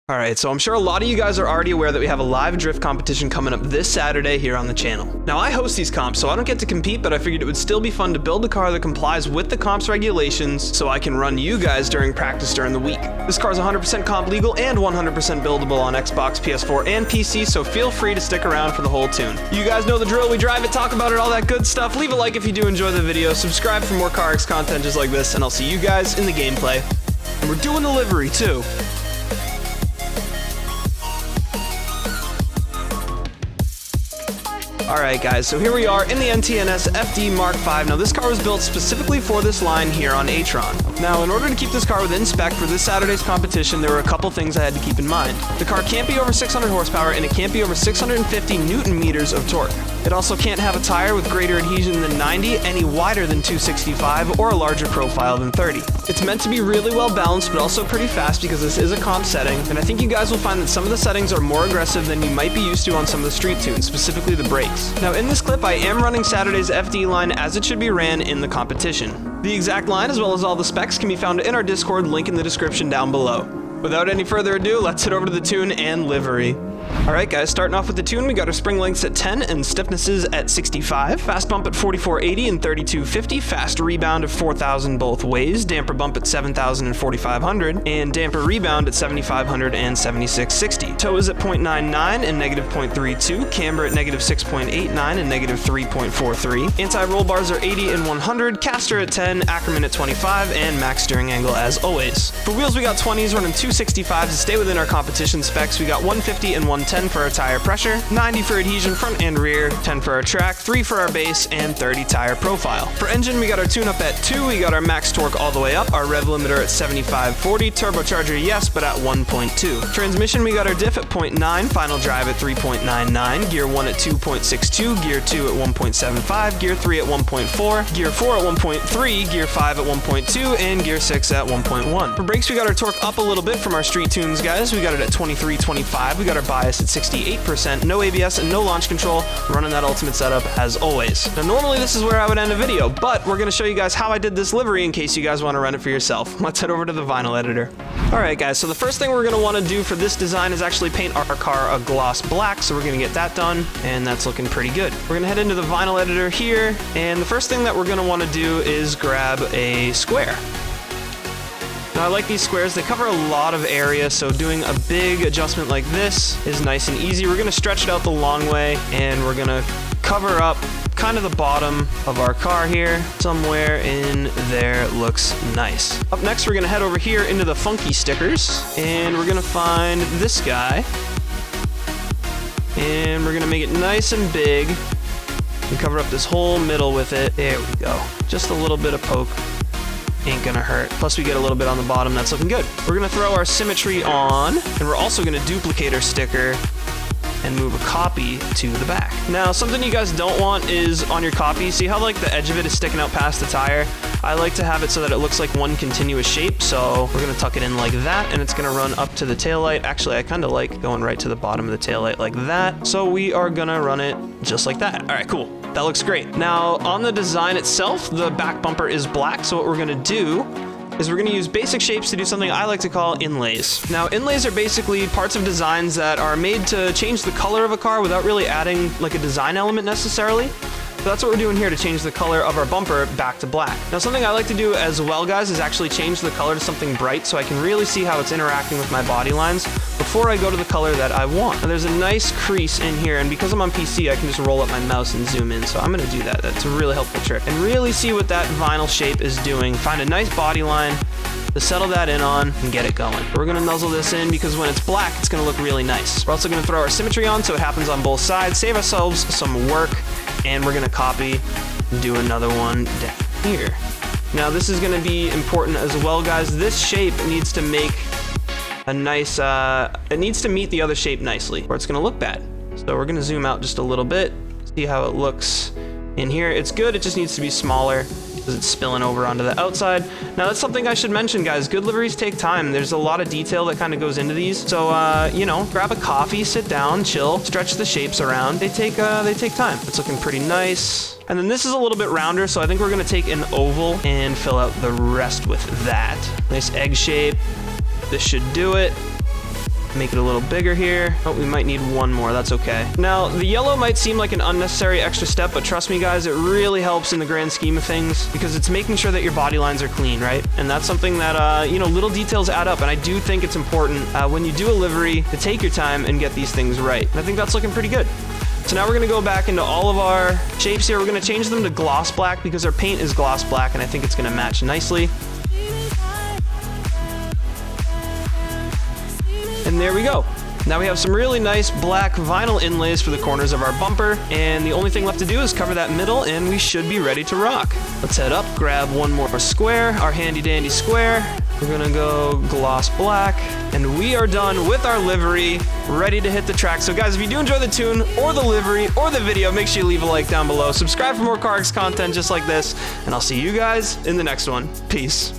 Alright, so I'm sure a lot of you guys are already aware that we have a live drift competition coming up this Saturday here on the channel. Now I host these comps, so I don't get to compete, but I figured it would still be fun to build a car that complies with the comps regulations so I can run you guys during practice during the week. This car is 100% comp legal and 100% buildable on Xbox, PS4, and PC, so feel free to stick around for the whole tune. You guys know the drill, we drive it, talk about it, all that good stuff. Leave a like if you do enjoy the video, subscribe for more carx content just like this, and I'll see you guys in the gameplay. And we're doing the livery too. Alright guys, so here we are in the NTNS FD Mark V. Now this car was built specifically for this line here on A-tron. Now in order to keep this car within spec for this Saturday's competition, there were a couple things I had to keep in mind. The car can't be over 600 horsepower and it can't be over 650 Newton meters of torque. It also can't have a tire with greater adhesion than 90, any wider than 265, or a larger profile than 30. It's meant to be really well balanced, but also pretty fast because this is a comp setting, and I think you guys will find that some of the settings are more aggressive than you might be used to on some of the street tunes, specifically the brakes. Now in this clip, I am running Saturday's FD line as it should be ran in the competition. The exact line, as well as all the specs, can be found in our Discord, link in the description down below. Without any further ado, let's head over to the tune and livery. Alright guys, starting off with the tune, we got our spring lengths at 10 and stiffnesses at 65, fast bump at 4480 and 3250, fast rebound of 4000 both ways, damper bump at 7000 and 4500, and damper rebound at 7500 and 7660. Toe is at 0.99 and negative 0.32, camber at negative 6.89 and negative 3.43, anti-roll bars are 80 and 100, caster at 10, Ackerman at 25, and max steering angle as always. For wheels we got 20s running 265 to stay within our competition specs, we got 150 and 110 for our tire pressure, 90 for adhesion front and rear, 10 for our track, 3 for our base, and 30 tire profile. For engine, we got our tune up at 2, we got our max torque all the way up, our rev limiter at 7540, turbocharger yes, but at 1.2. Transmission, we got our diff at 0.9, final drive at 3.99, gear 1 at 2.62, gear 2 at 1.75, gear 3 at 1.4, gear 4 at 1.3, gear 5 at 1.2, and gear 6 at 1.1. For brakes, we got our torque up a little bit from our street tunes, guys. We got it at 23.25, we got our bias at 68%, no ABS and no launch control, running that ultimate setup as always. Now normally this is where I would end a video, but we're going to show you guys how I did this livery in case you guys want to run it for yourself. Let's head over to the vinyl editor. Alright guys, so the first thing we're going to want to do for this design is actually paint our car a gloss black, so we're going to get that done, and that's looking pretty good. We're going to head into the vinyl editor here, and the first thing that we're going to want to do is grab a square. Now I like these squares, they cover a lot of area, so doing a big adjustment like this is nice and easy. We're gonna stretch it out the long way, and we're gonna cover up kind of the bottom of our car here. Somewhere in there looks nice. Up next, we're gonna head over here into the funky stickers, and we're gonna find this guy, and we're gonna make it nice and big, and cover up this whole middle with it. There we go. Just a little bit of poke. Ain't gonna hurt. Plus we get a little bit on the bottom, that's looking good. We're gonna throw our symmetry on, and we're also gonna duplicate our sticker and move a copy to the back. Now, something you guys don't want is on your copy, see how like the edge of it is sticking out past the tire? I like to have it so that it looks like one continuous shape, so we're gonna tuck it in like that, and it's gonna run up to the taillight. Actually, I kinda like going right to the bottom of the taillight like that, so we are gonna run it just like that. All right, cool. That looks great. Now, on the design itself, the back bumper is black, so what we're gonna do is we're gonna use basic shapes to do something I like to call inlays. Now, inlays are basically parts of designs that are made to change the color of a car without really adding like a design element necessarily. So that's what we're doing here to change the color of our bumper back to black. Now, something I like to do as well, guys, is actually change the color to something bright so I can really see how it's interacting with my body lines before I go to the color that I want. Now, there's a nice crease in here, and because I'm on PC, I can just roll up my mouse and zoom in, so I'm gonna do that. That's a really helpful trick. And really see what that vinyl shape is doing. Find a nice body line to settle that in on and get it going. We're gonna nuzzle this in because when it's black, it's gonna look really nice. We're also gonna throw our symmetry on so it happens on both sides, save ourselves some work, and we're gonna copy and do another one down here. Now this is gonna be important as well, guys. This shape needs to make a nice, it needs to meet the other shape nicely, or it's gonna look bad. So we're gonna zoom out just a little bit, see how it looks in here. It's good, it just needs to be smaller because it's spilling over onto the outside. Now that's something I should mention, guys. Good liveries take time. There's a lot of detail that kind of goes into these. So, you know, grab a coffee, sit down, chill, stretch the shapes around. They take time. It's looking pretty nice. And then this is a little bit rounder, so I think we're gonna take an oval and fill out the rest with that. Nice egg shape. This should do it. Make it a little bigger here. Oh, we might need one more. That's okay. Now, the yellow might seem like an unnecessary extra step, but trust me, guys, it really helps in the grand scheme of things because it's making sure that your body lines are clean, right? And that's something that, you know, little details add up. And I do think it's important when you do a livery to take your time and get these things right. And I think that's looking pretty good. So now we're gonna go back into all of our shapes here. We're gonna change them to gloss black because our paint is gloss black and I think it's gonna match nicely. And there we go. Now we have some really nice black vinyl inlays for the corners of our bumper, and the only thing left to do is cover that middle and we should be ready to rock. Let's head up, grab one more square, our handy dandy square. We're gonna go gloss black, and we are done with our livery, ready to hit the track. So guys, if you do enjoy the tune or the livery or the video, make sure you leave a like down below. Subscribe for more carx content just like this, and I'll see you guys in the next one. Peace.